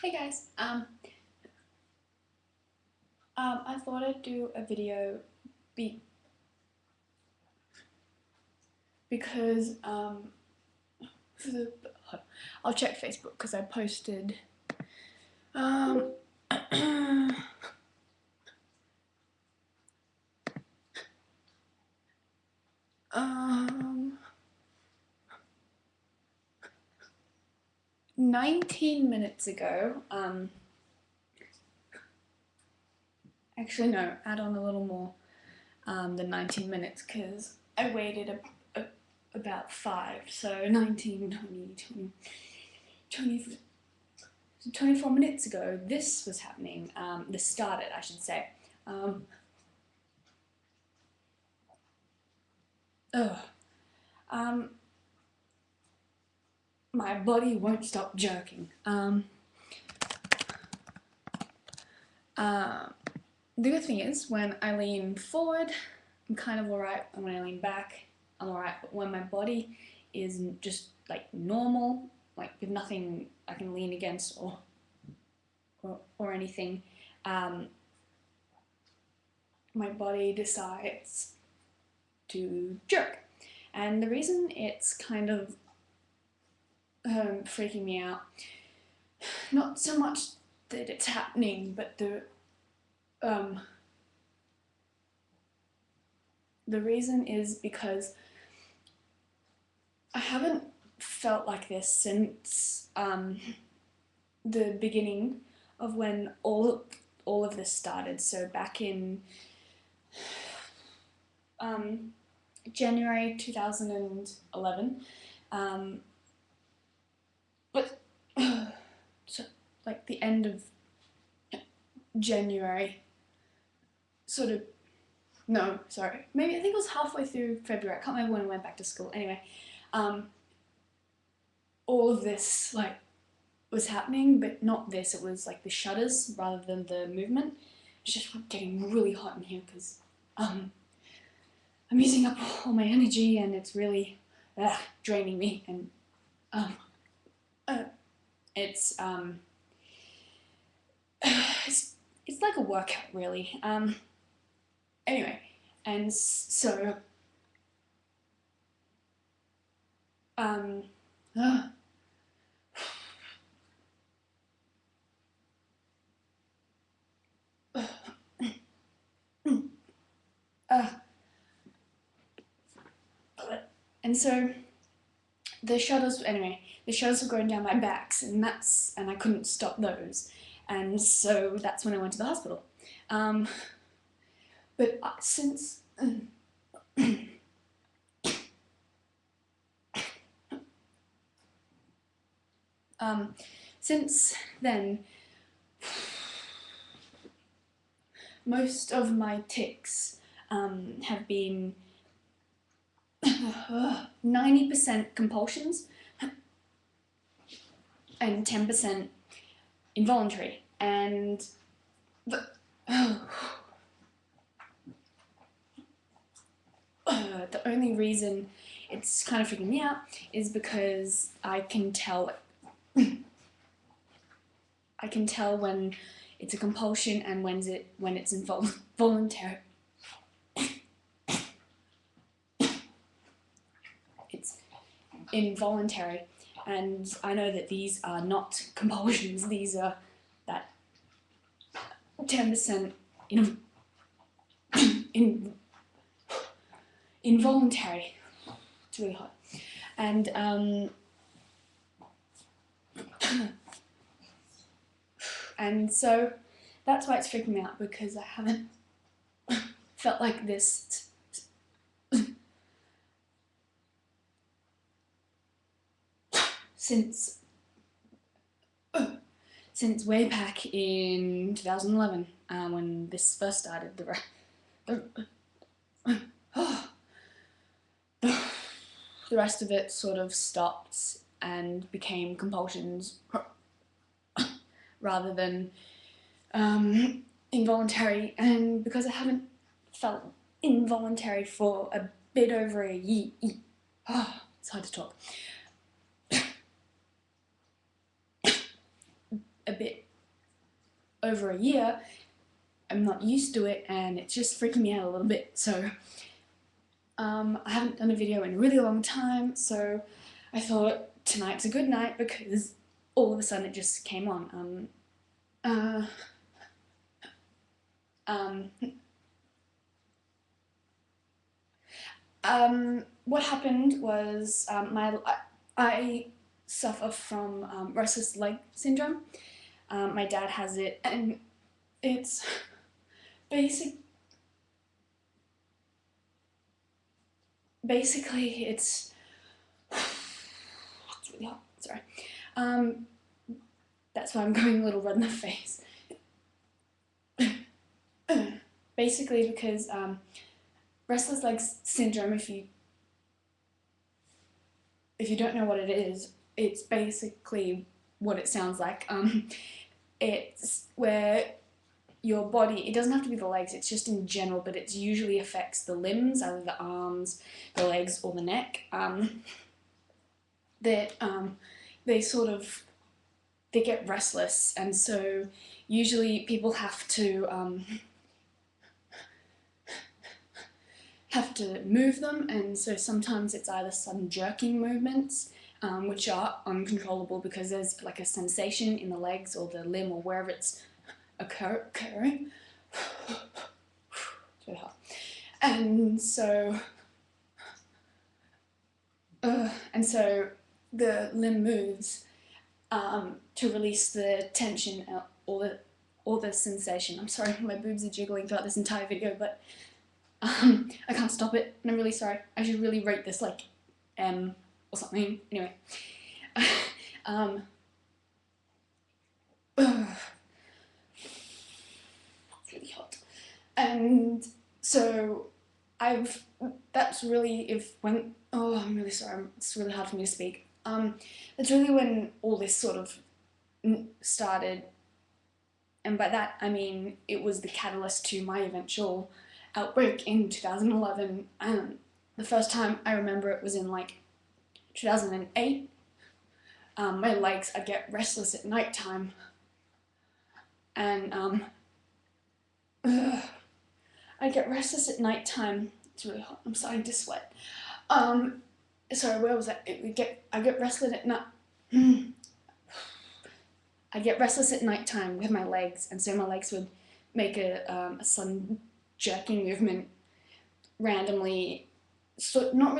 Hey guys, I thought I'd do a video be because for the I'll check Facebook because I posted um 19 minutes ago. Actually no, add on a little more than 19 minutes because I waited about 5, so 19, 20, 20, 24 minutes ago this was happening. This started, I should say. Ugh. My body won't stop jerking. The good thing is, when I lean forward, I'm kind of alright, and when I lean back, I'm alright, but when my body is just like normal, like with nothing I can lean against or anything, my body decides to jerk. And the reason it's kind of freaking me out, not so much that it's happening, but the reason is because I haven't felt like this since the beginning of when all of this started. So back in January 2011, but so like the end of January, sort of, no, sorry, maybe I think it was halfway through February, I can't remember when I went back to school, anyway, all of this like was happening, but not this, it was like the shudders rather than the movement. It's just getting really hot in here because I'm using up all my energy and it's really draining me, and it's it's like a workout really. Anyway, and so uh, and so the shutters were going down my backs, and I couldn't stop those, and so that's when I went to the hospital. But since since then, most of my tics have been 90% compulsions and 10% involuntary. And the only reason it's kind of freaking me out is because I can tell when it's a compulsion and when it's involuntary. It's involuntary, and I know that these are not compulsions. These are that 10% involuntary. It's really hot, and and so that's why it's freaking me out, because I haven't felt like this since way back in 2011, when this first started. The rest of it sort of stopped and became compulsions rather than involuntary, and because I haven't felt involuntary for a bit over a year, it's hard to talk, a bit over a year, I'm not used to it and it's just freaking me out a little bit. So I haven't done a video in a really long time, so I thought tonight's a good night because all of a sudden it just came on. What happened was I suffer from restless leg syndrome. My dad has it, and it's basically it's really hot. Sorry. That's why I'm going a little red in the face. Basically, because restless leg syndrome, if you don't know what it is, it's basically what it sounds like. It's where your body, it doesn't have to be the legs, it's just in general, but it usually affects the limbs, either the arms, the legs, or the neck. That they get restless, and so usually people have to move them, and so sometimes it's either sudden jerking movements, which are uncontrollable because there's like a sensation in the legs or the limb or wherever it's occurring. It's really hot. And so the limb moves to release the tension or the sensation. I'm sorry, my boobs are jiggling throughout this entire video, but I can't stop it, and I'm really sorry. I should really rate this like M or something. Anyway. It's really hot. And so that's really I'm really sorry, it's really hard for me to speak. That's really when all this sort of started, and by that I mean it was the catalyst to my eventual outbreak in 2011. The first time I remember it was in like 2008. My legs, I'd get restless at night time, and I'd get restless at night time. It's really hot, I'm starting to sweat. Sorry, where was I? I get restless at night. I get restless at night time with my legs, and so my legs would make a sudden jerking movement randomly. So not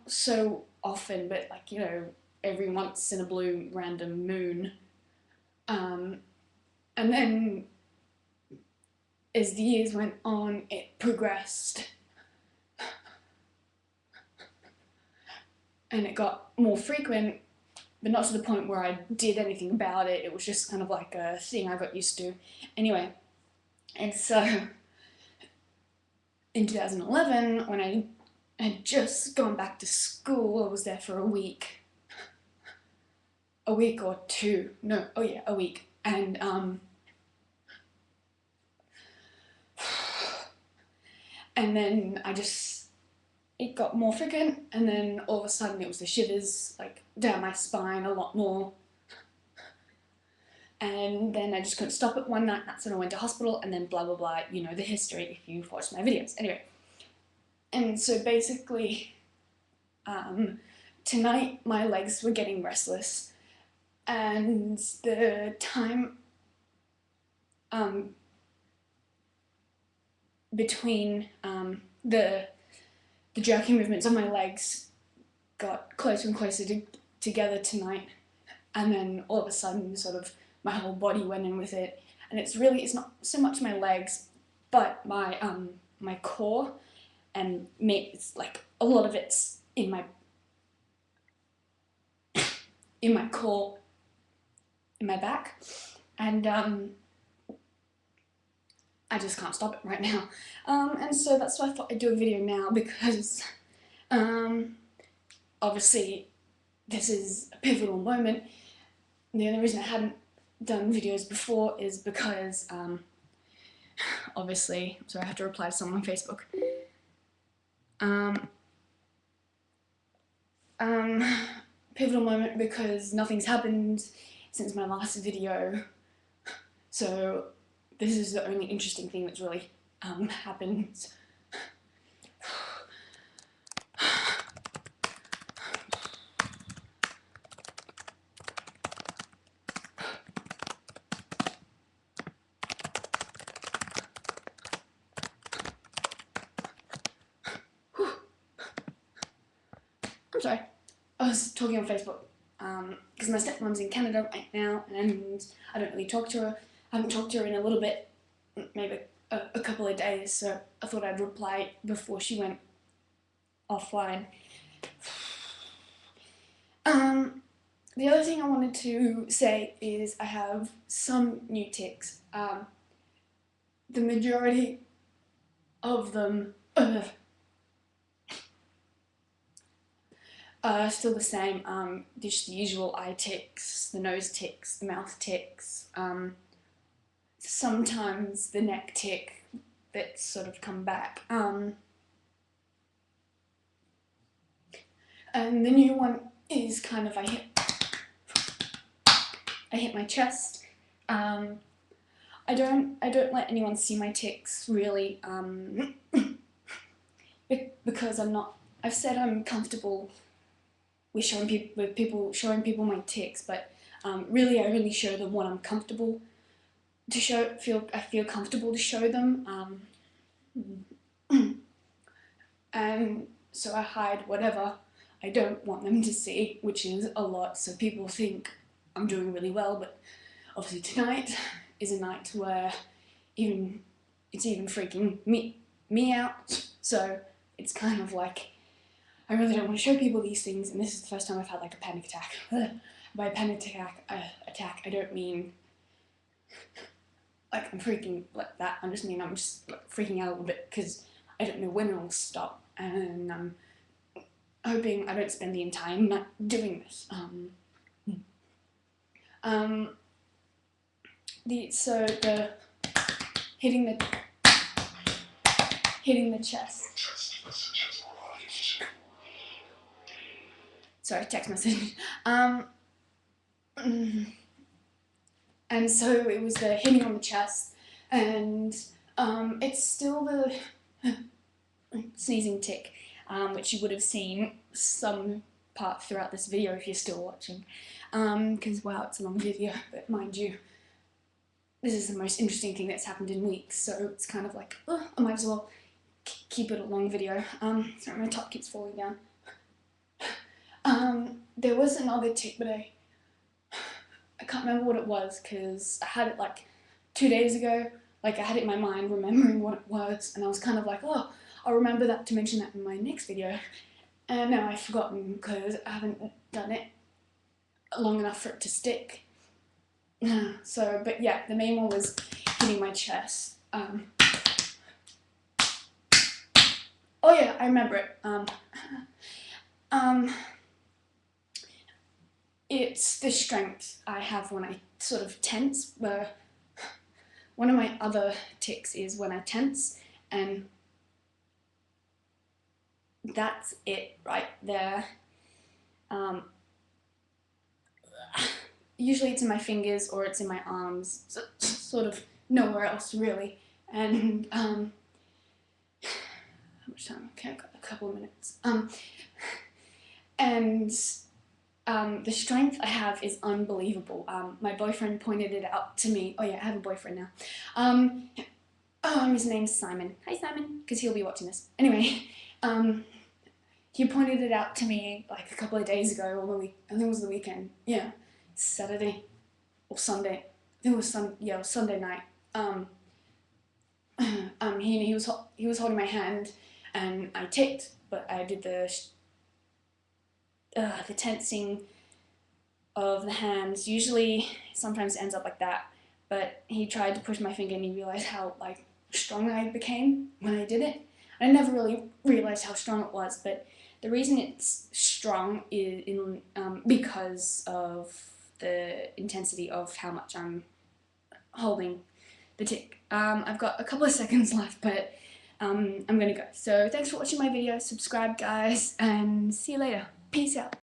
so often, but like, you know, every once in a blue random moon. And then as the years went on, it progressed. And it got more frequent, but not to the point where I did anything about it. It was just kind of like a thing I got used to. Anyway, and so in 2011, when I had just gone back to school, I was there for a week or two. No, oh yeah, a week. And and then it got more frequent, and then all of a sudden it was the shivers like down my spine a lot more. And then I just couldn't stop it one night. That's when I went to hospital, and then blah blah blah. You know the history if you've watched my videos. Anyway, and so basically, tonight my legs were getting restless, and the time between the jerking movements of my legs got closer and closer together tonight, and then all of a sudden sort of my whole body went in with it, and it's not so much my legs, but my my core, and it's like a lot of it's in my core, in my back, and I just can't stop it right now. And so that's why I thought I'd do a video now, because obviously this is a pivotal moment. The only reason I hadn't done videos before is because obviously, I'm sorry, I have to reply to someone on Facebook. Pivotal moment because nothing's happened, since my last video, so this is the only interesting thing that's really happened. I'm sorry, I was talking on Facebook because my stepmom's in Canada right now and I don't really talk to her. I haven't talked to her in a little bit, maybe a couple of days, so I thought I'd reply before she went offline. The other thing I wanted to say is I have some new tics. The majority of them are still the same. Just the usual eye tics, the nose tics, the mouth tics, sometimes the neck tic that's sort of come back. And the new one is kind of I hit my chest. I don't let anyone see my tics really, because I've said I'm comfortable with showing people my tics, but really I only show them what I'm comfortable to show. I feel comfortable to show them, and so I hide whatever I don't want them to see, which is a lot. So people think I'm doing really well, but obviously tonight is a night where it's even freaking me out. So it's kind of like I really don't want to show people these things, and this is the first time I've had like a panic attack. By panic attack, I don't mean like I'm freaking like that. I just mean I'm just like freaking out a little bit because I don't know when it'll stop, and I'm hoping I don't spend the entire night doing this. The hitting the chest. Sorry, text message. And so it was the hitting on the chest, and it's still the sneezing tic, which you would have seen some part throughout this video if you're still watching. Because wow, it's a long video, but mind you, this is the most interesting thing that's happened in weeks, so it's kind of like, I might as well keep it a long video. Sorry, my top keeps falling down. There was another tic, but I can't remember what it was because I had it like 2 days ago. Like I had it in my mind, remembering what it was, and I was kind of like, oh, I'll remember that to mention that in my next video. And now I've forgotten because I haven't done it long enough for it to stick. So, but yeah, the main one was hitting my chest. Oh yeah, I remember it. It's the strength I have when I sort of tense. One of my other tics is when I tense, and that's it right there. Usually it's in my fingers or it's in my arms, so sort of nowhere else really. And how much time? Okay, I've got a couple of minutes. The strength I have is unbelievable. My boyfriend pointed it out to me. Oh yeah, I have a boyfriend now. His name's Simon. Hi Simon, because he'll be watching this. Anyway, he pointed it out to me like a couple of days ago, or I think it was the weekend. Yeah, Saturday or Sunday. I think it was Sunday night. He was holding my hand, and I ticked, but I did the tensing of the hands. Usually, sometimes it ends up like that, but he tried to push my finger and he realized how like strong I became when I did it. I never really realized how strong it was, but the reason it's strong is because of the intensity of how much I'm holding the tic. I've got a couple of seconds left, but I'm gonna go. So thanks for watching my video, subscribe guys, and see you later. Peace out.